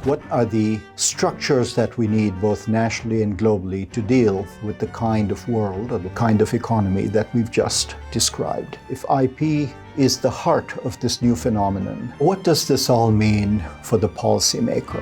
What are the structures that we need both nationally and globally to deal with the kind of world or the kind of economy that we've just described? If IP is the heart of this new phenomenon, what does this all mean for the policymaker?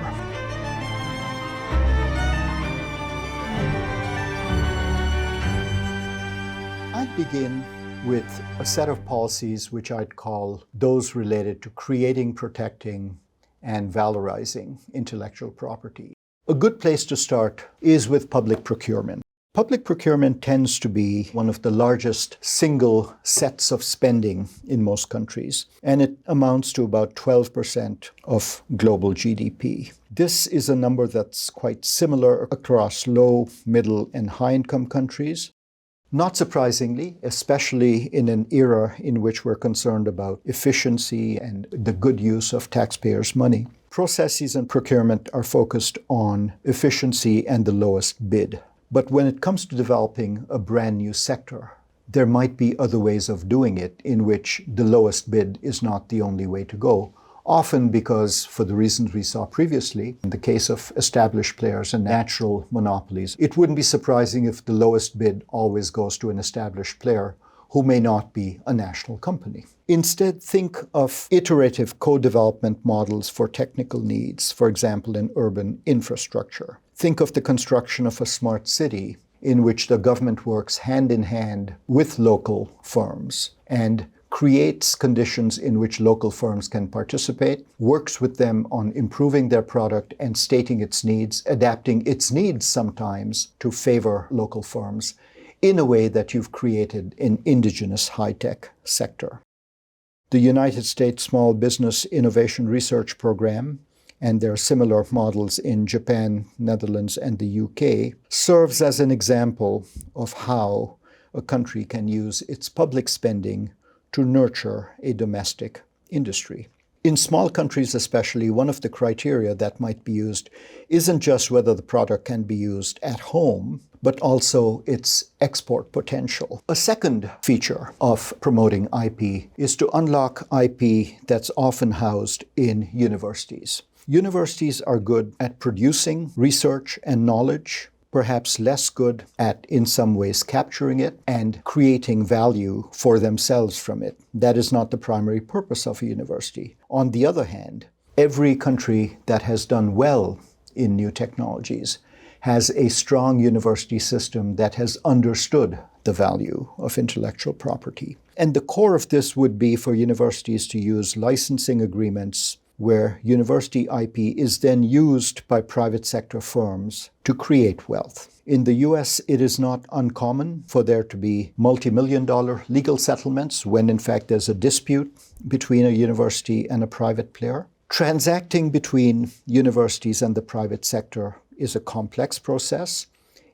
I'd begin with a set of policies which I'd call those related to creating, protecting, and valorizing intellectual property. A good place to start is with public procurement. Public procurement tends to be one of the largest single sets of spending in most countries, and it amounts to about 12% of global GDP. This is a number that's quite similar across low, middle, and high-income countries. Not surprisingly, especially in an era in which we're concerned about efficiency and the good use of taxpayers' money, processes and procurement are focused on efficiency and the lowest bid. But when it comes to developing a brand new sector, there might be other ways of doing it in which the lowest bid is not the only way to go. Often because, for the reasons we saw previously, in the case of established players and natural monopolies, it wouldn't be surprising if the lowest bid always goes to an established player who may not be a national company. Instead, think of iterative co-development models for technical needs, for example, in urban infrastructure. Think of the construction of a smart city in which the government works hand in hand with local firms and creates conditions in which local firms can participate, works with them on improving their product and stating its needs, adapting its needs sometimes to favor local firms in a way that you've created an indigenous high-tech sector. The United States Small Business Innovation Research Program, and there are similar models in Japan, Netherlands, and the UK, serves as an example of how a country can use its public spending to nurture a domestic industry. In small countries especially, one of the criteria that might be used isn't just whether the product can be used at home, but also its export potential. A second feature of promoting IP is to unlock IP that's often housed in universities. Universities are good at producing research and knowledge, perhaps less good at, in some ways, capturing it and creating value for themselves from it. That is not the primary purpose of a university. On the other hand, every country that has done well in new technologies has a strong university system that has understood the value of intellectual property. And the core of this would be for universities to use licensing agreements where university IP is then used by private sector firms to create wealth. In the US, it is not uncommon for there to be multi-million-dollar legal settlements when in fact there's a dispute between a university and a private player. Transacting between universities and the private sector is a complex process.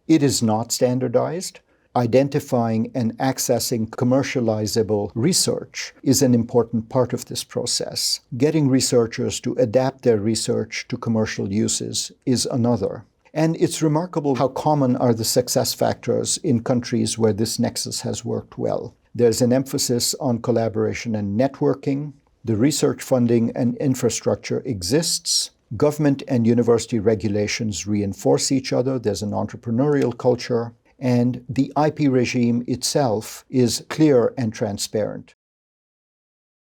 It is not standardized. Identifying and accessing commercializable research is an important part of this process. Getting researchers to adapt their research to commercial uses is another. And it's remarkable how common are the success factors in countries where this nexus has worked well. There's an emphasis on collaboration and networking. The research funding and infrastructure exists. Government and university regulations reinforce each other. There's an entrepreneurial culture. And the IP regime itself is clear and transparent.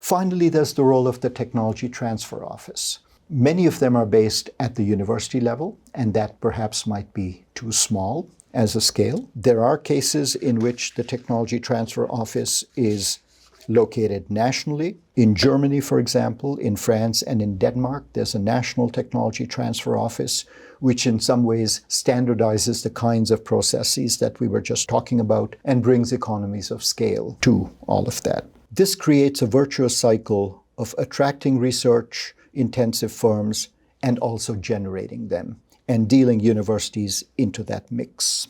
Finally, there's the role of the Technology Transfer Office. Many of them are based at the university level, and that perhaps might be too small as a scale. There are cases in which the Technology Transfer Office is located nationally. In Germany, for example, in France and in Denmark, there's a national technology transfer office, which in some ways standardizes the kinds of processes that we were just talking about and brings economies of scale to all of that. This creates a virtuous cycle of attracting research-intensive firms and also generating them and dealing universities into that mix.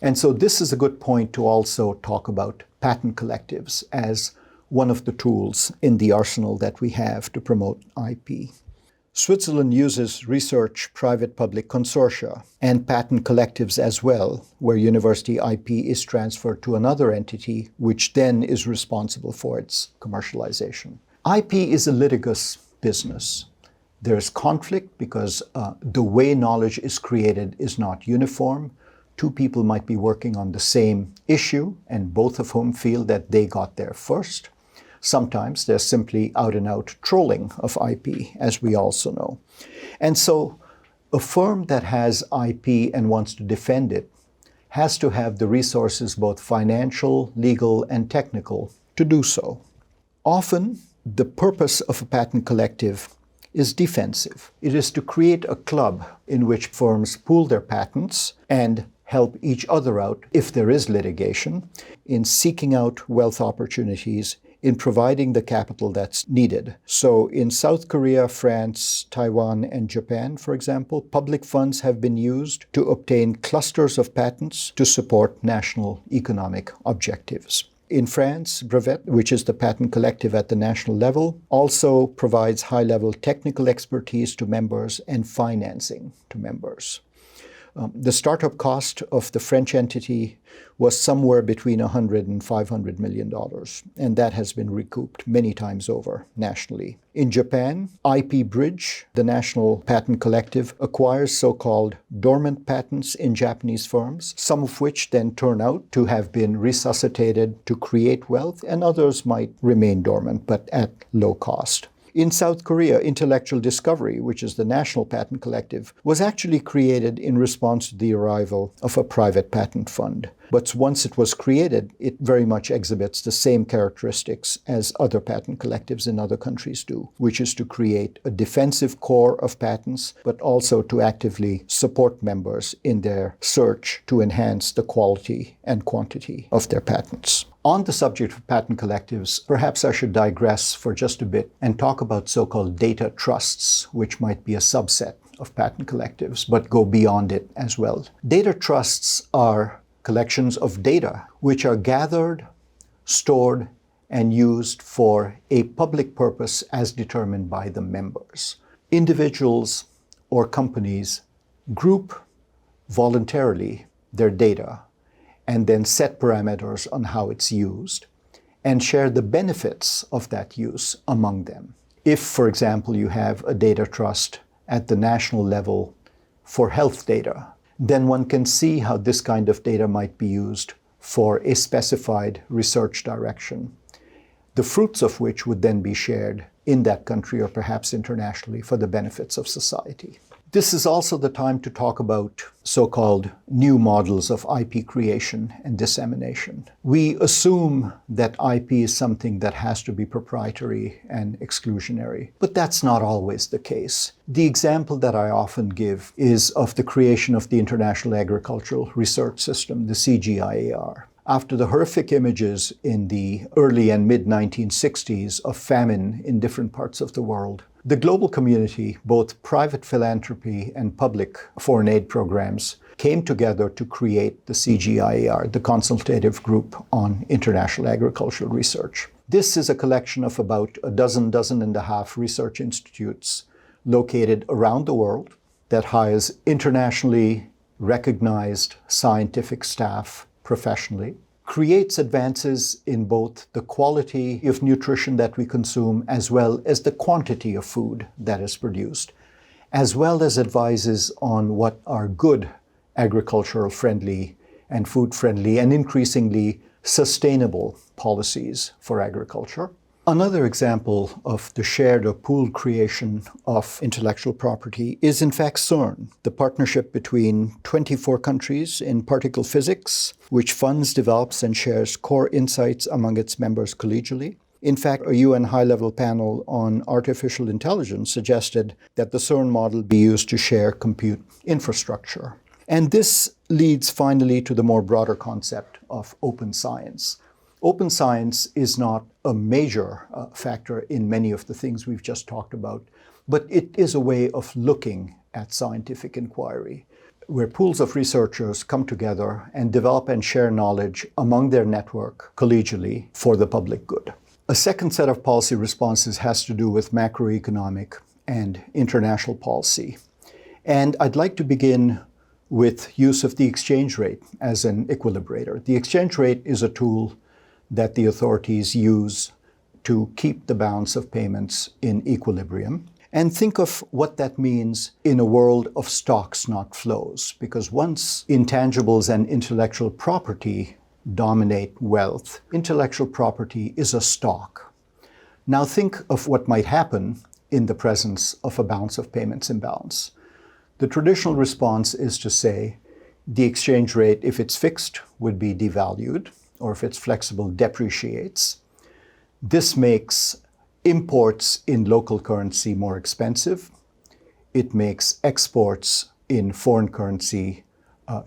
And so this is a good point to also talk about patent collectives as one of the tools in the arsenal that we have to promote IP. Switzerland uses research private-public consortia and patent collectives as well, where university IP is transferred to another entity, which then is responsible for its commercialization. IP is a litigious business. There's conflict because the way knowledge is created is not uniform. Two people might be working on the same issue and both of whom feel that they got there first. Sometimes there's simply out and out trolling of IP, as we also know. And so a firm that has IP and wants to defend it has to have the resources, both financial, legal, and technical, to do so. Often, the purpose of a patent collective is defensive. It is to create a club in which firms pool their patents and help each other out, if there is litigation, in seeking out wealth opportunities, in providing the capital that's needed. So in South Korea, France, Taiwan, and Japan, for example, public funds have been used to obtain clusters of patents to support national economic objectives. In France, Brevet, which is the patent collective at the national level, also provides high-level technical expertise to members and financing to members. The startup cost of the French entity was somewhere between $100 and $500 million, and that has been recouped many times over nationally. In Japan, IP Bridge, the national patent collective, acquires so-called dormant patents in Japanese firms, some of which then turn out to have been resuscitated to create wealth, and others might remain dormant, but at low cost. In South Korea, Intellectual Discovery, which is the national patent collective, was actually created in response to the arrival of a private patent fund. But once it was created, it very much exhibits the same characteristics as other patent collectives in other countries do, which is to create a defensive core of patents, but also to actively support members in their search to enhance the quality and quantity of their patents. On the subject of patent collectives, perhaps I should digress for just a bit and talk about so-called data trusts, which might be a subset of patent collectives, but go beyond it as well. Data trusts are collections of data which are gathered, stored, and used for a public purpose as determined by the members. Individuals or companies group voluntarily their data and then set parameters on how it's used, and share the benefits of that use among them. If, for example, you have a data trust at the national level for health data, then one can see how this kind of data might be used for a specified research direction, the fruits of which would then be shared in that country or perhaps internationally for the benefits of society. This is also the time to talk about so-called new models of IP creation and dissemination. We assume that IP is something that has to be proprietary and exclusionary, but that's not always the case. The example that I often give is of the creation of the International Agricultural Research System, the CGIAR. After the horrific images in the early and mid-1960s of famine in different parts of the world, the global community, both private philanthropy and public foreign aid programs, came together to create the CGIAR, the Consultative Group on International Agricultural Research. This is a collection of about a dozen and a half research institutes located around the world that hires internationally recognized scientific staff professionally, creates advances in both the quality of nutrition that we consume as well as the quantity of food that is produced, as well as advises on what are good agricultural friendly and food friendly and increasingly sustainable policies for agriculture. Another example of the shared or pooled creation of intellectual property is in fact CERN, the partnership between 24 countries in particle physics, which funds, develops, and shares core insights among its members collegially. In fact, a UN high-level panel on artificial intelligence suggested that the CERN model be used to share compute infrastructure. And this leads finally to the more broader concept of open science. Open science is not a major factor in many of the things we've just talked about, but it is a way of looking at scientific inquiry, where pools of researchers come together and develop and share knowledge among their network collegially for the public good. A second set of policy responses has to do with macroeconomic and international policy. And I'd like to begin with use of the exchange rate as an equilibrator. The exchange rate is a tool that the authorities use to keep the balance of payments in equilibrium. And think of what that means in a world of stocks, not flows. Because once intangibles and intellectual property dominate wealth, intellectual property is a stock. Now think of what might happen in the presence of a balance of payments imbalance. The traditional response is to say the exchange rate, if it's fixed, would be devalued, or if it's flexible, depreciates. This makes imports in local currency more expensive. It makes exports in foreign currency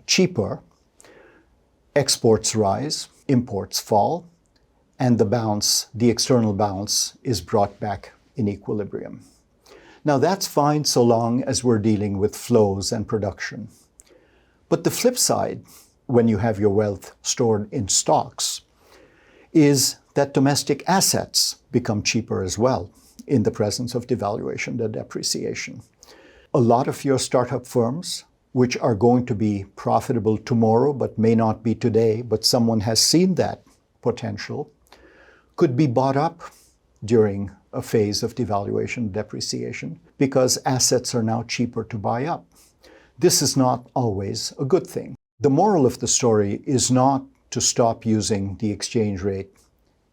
cheaper. Exports rise, imports fall, and the external balance is brought back in equilibrium. Now that's fine so long as we're dealing with flows and production. But the flip side, when you have your wealth stored in stocks, is that domestic assets become cheaper as well in the presence of devaluation and depreciation. A lot of your startup firms, which are going to be profitable tomorrow but may not be today, but someone has seen that potential, could be bought up during a phase of devaluation and depreciation because assets are now cheaper to buy up. This is not always a good thing. The moral of the story is not to stop using the exchange rate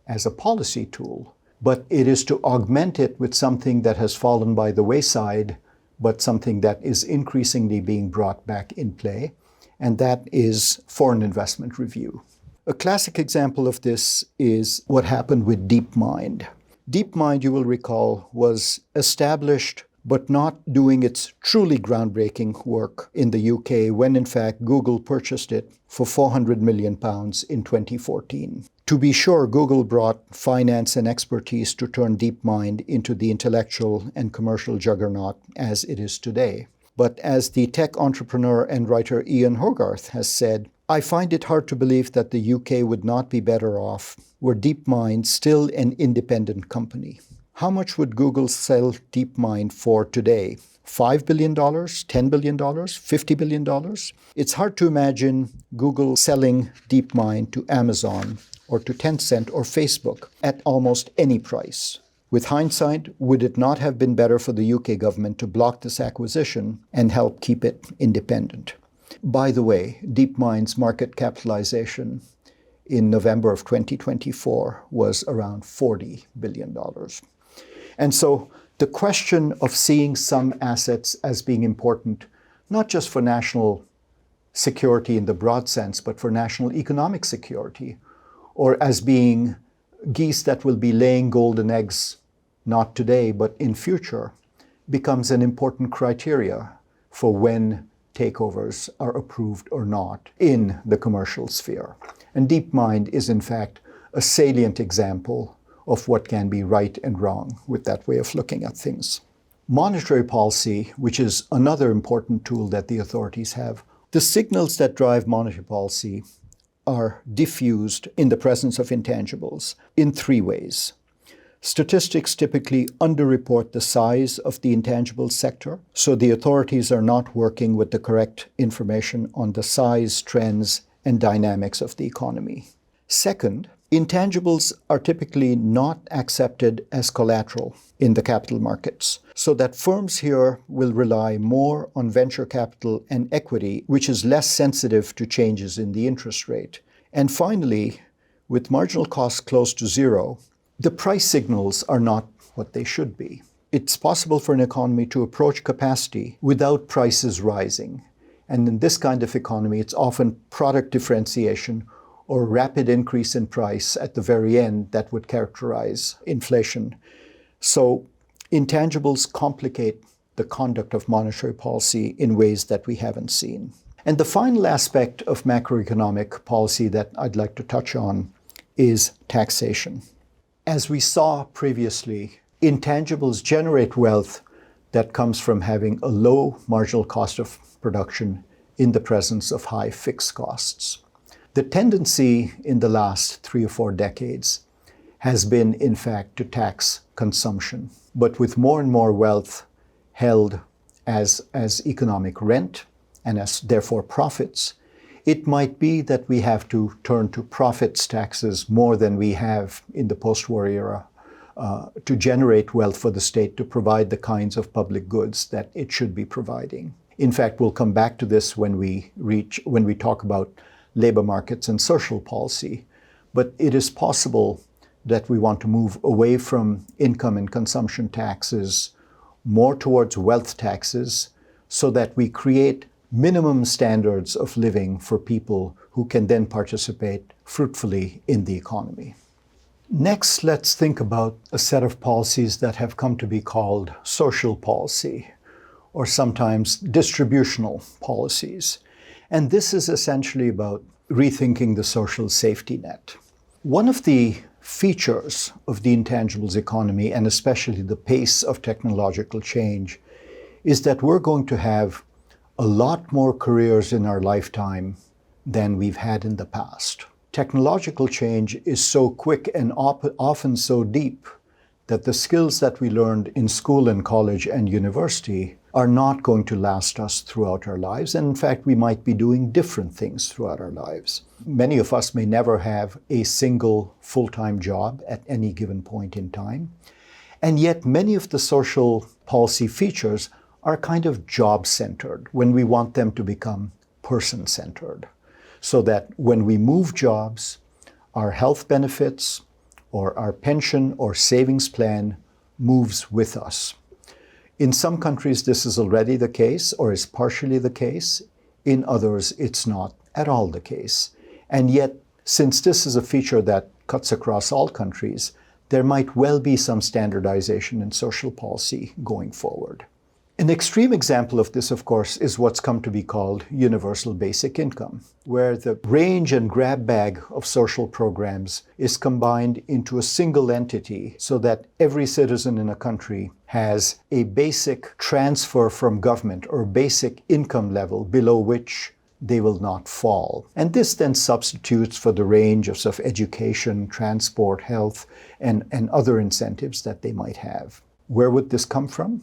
as a policy tool, but it is to augment it with something that has fallen by the wayside, but something that is increasingly being brought back in play, and that is foreign investment review. A classic example of this is what happened with DeepMind. DeepMind, you will recall, was established but not doing its truly groundbreaking work in the UK when, in fact, Google purchased it for £400 million in 2014. To be sure, Google brought finance and expertise to turn DeepMind into the intellectual and commercial juggernaut as it is today. But as the tech entrepreneur and writer Ian Hogarth has said, I find it hard to believe that the UK would not be better off were DeepMind still an independent company. How much would Google sell DeepMind for today? $5 billion, $10 billion, $50 billion? It's hard to imagine Google selling DeepMind to Amazon or to Tencent or Facebook at almost any price. With hindsight, would it not have been better for the UK government to block this acquisition and help keep it independent? By the way, DeepMind's market capitalization in November of 2024 was around $40 billion. And so the question of seeing some assets as being important, not just for national security in the broad sense, but for national economic security, or as being geese that will be laying golden eggs, not today, but in future, becomes an important criteria for when takeovers are approved or not in the commercial sphere. And DeepMind is, in fact, a salient example of what can be right and wrong with that way of looking at things. Monetary policy, which is another important tool that the authorities have, the signals that drive monetary policy are diffused in the presence of intangibles in three ways. Statistics typically underreport the size of the intangible sector, so the authorities are not working with the correct information on the size, trends, and dynamics of the economy. Second, intangibles are typically not accepted as collateral in the capital markets, so that firms here will rely more on venture capital and equity, which is less sensitive to changes in the interest rate. And finally, with marginal costs close to zero, the price signals are not what they should be. It's possible for an economy to approach capacity without prices rising. And in this kind of economy, it's often product differentiation or rapid increase in price at the very end that would characterize inflation. So intangibles complicate the conduct of monetary policy in ways that we haven't seen. And the final aspect of macroeconomic policy that I'd like to touch on is taxation. As we saw previously, intangibles generate wealth that comes from having a low marginal cost of production in the presence of high fixed costs. The tendency in the last 3 or 4 decades has been, in fact, to tax consumption, but with more and more wealth held as economic rent and as therefore profits, it might be that we have to turn to profits taxes more than we have in the post-war era to generate wealth for the state to provide the kinds of public goods that it should be providing. In fact, we'll come back to this when we talk about labor markets and social policy. But it is possible that we want to move away from income and consumption taxes more towards wealth taxes so that we create minimum standards of living for people who can then participate fruitfully in the economy. Next, let's think about a set of policies that have come to be called social policy, or sometimes distributional policies. And this is essentially about rethinking the social safety net. One of the features of the intangibles economy, and especially the pace of technological change, is that we're going to have a lot more careers in our lifetime than we've had in the past. Technological change is so quick and often so deep that the skills that we learned in school and college and university are not going to last us throughout our lives. And in fact, we might be doing different things throughout our lives. Many of us may never have a single full-time job at any given point in time. And yet many of the social policy features are kind of job-centered when we want them to become person-centered. So that when we move jobs, our health benefits or our pension or savings plan moves with us. In some countries, this is already the case or is partially the case. In others, it's not at all the case. And yet, since this is a feature that cuts across all countries, there might well be some standardization in social policy going forward. An extreme example of this, of course, is what's come to be called universal basic income, where the range and grab bag of social programs is combined into a single entity so that every citizen in a country has a basic transfer from government or basic income level below which they will not fall. And this then substitutes for the range of sort of education, transport, health, and other incentives that they might have. Where would this come from?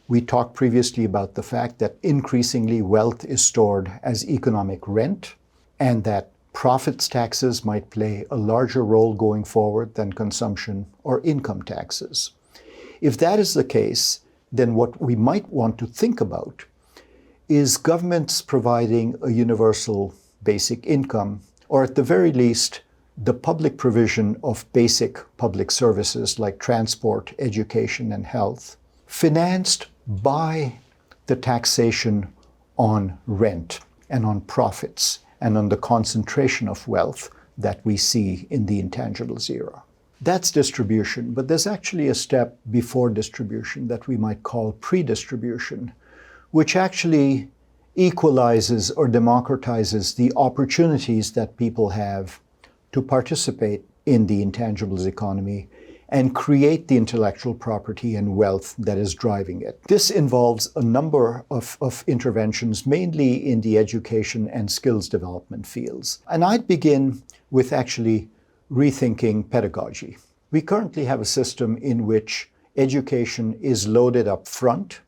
We talked previously about the fact that increasingly wealth is stored as economic rent, and that profits taxes might play a larger role going forward than consumption or income taxes. If that is the case, then what we might want to think about is governments providing a universal basic income, or at the very least, the public provision of basic public services like transport, education, and health, financed by the taxation on rent and on profits and on the concentration of wealth that we see in the intangibles era. That's distribution, but there's actually a step before distribution that we might call pre-distribution, which actually equalizes or democratizes the opportunities that people have to participate in the intangibles economy and create the intellectual property and wealth that is driving it. This involves a number of interventions, mainly in the education and skills development fields. And I'd begin with actually rethinking pedagogy. We currently have a system in which education is loaded up front,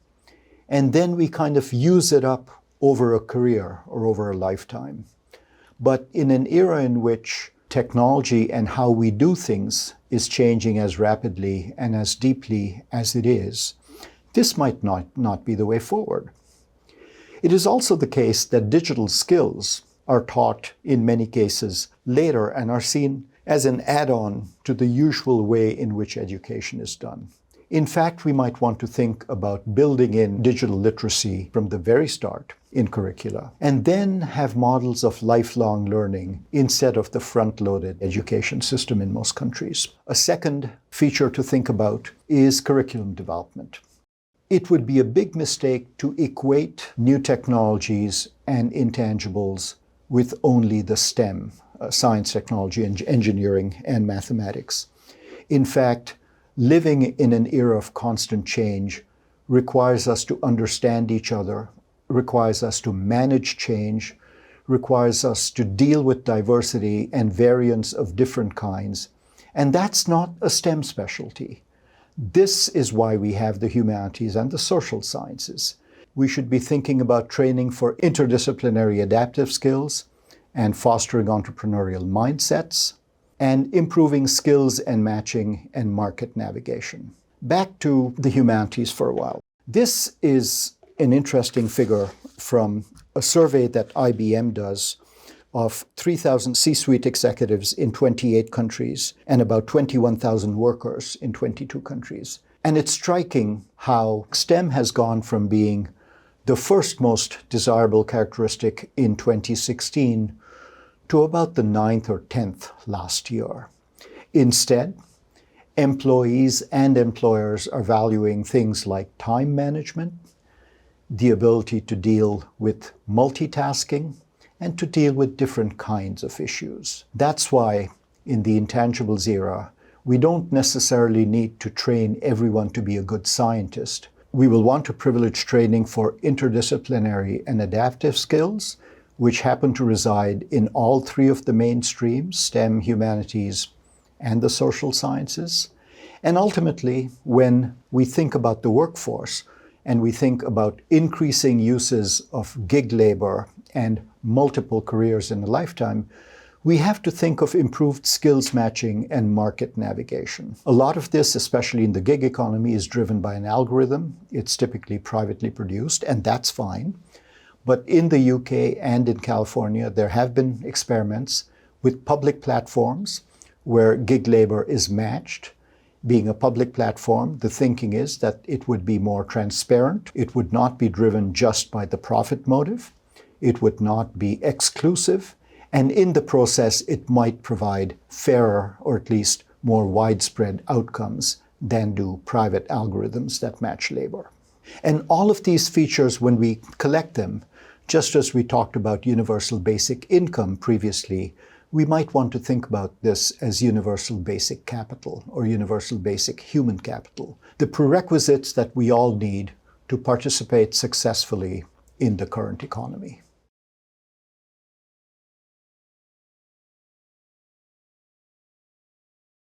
and then we kind of use it up over a career or over a lifetime. But in an era in which technology and how we do things is changing as rapidly and as deeply as it is, this might not be the way forward. It is also the case that digital skills are taught in many cases later and are seen as an add-on to the usual way in which education is done. In fact, we might want to think about building in digital literacy from the very start in curricula, and then have models of lifelong learning instead of the front-loaded education system in most countries. A second feature to think about is curriculum development. It would be a big mistake to equate new technologies and intangibles with only the STEM, science, technology, and engineering, and mathematics. In fact, living in an era of constant change requires us to understand each other, requires us to manage change, requires us to deal with diversity and variance of different kinds. And that's not a STEM specialty. This is why we have the humanities and the social sciences. We should be thinking about training for interdisciplinary adaptive skills and fostering entrepreneurial mindsets, and improving skills and matching and market navigation. Back to the humanities for a while. This is an interesting figure from a survey that IBM does of 3,000 C-suite executives in 28 countries and about 21,000 workers in 22 countries. And it's striking how STEM has gone from being the first most desirable characteristic in 2016 to about the 9th or 10th last year. Instead, employees and employers are valuing things like time management, the ability to deal with multitasking, and to deal with different kinds of issues. That's why in the intangibles era, we don't necessarily need to train everyone to be a good scientist. We will want to privilege training for interdisciplinary and adaptive skills, which happen to reside in all three of the main streams, STEM, humanities, and the social sciences. And ultimately, when we think about the workforce and we think about increasing uses of gig labor and multiple careers in a lifetime, we have to think of improved skills matching and market navigation. A lot of this, especially in the gig economy, is driven by an algorithm. It's typically privately produced, and that's fine. But in the UK and in California, there have been experiments with public platforms where gig labor is matched. Being a public platform, the thinking is that it would be more transparent. It would not be driven just by the profit motive. It would not be exclusive, and in the process, it might provide fairer or at least more widespread outcomes than do private algorithms that match labor. And all of these features, when we collect them, just as we talked about universal basic income previously, we might want to think about this as universal basic capital or universal basic human capital, the prerequisites that we all need to participate successfully in the current economy.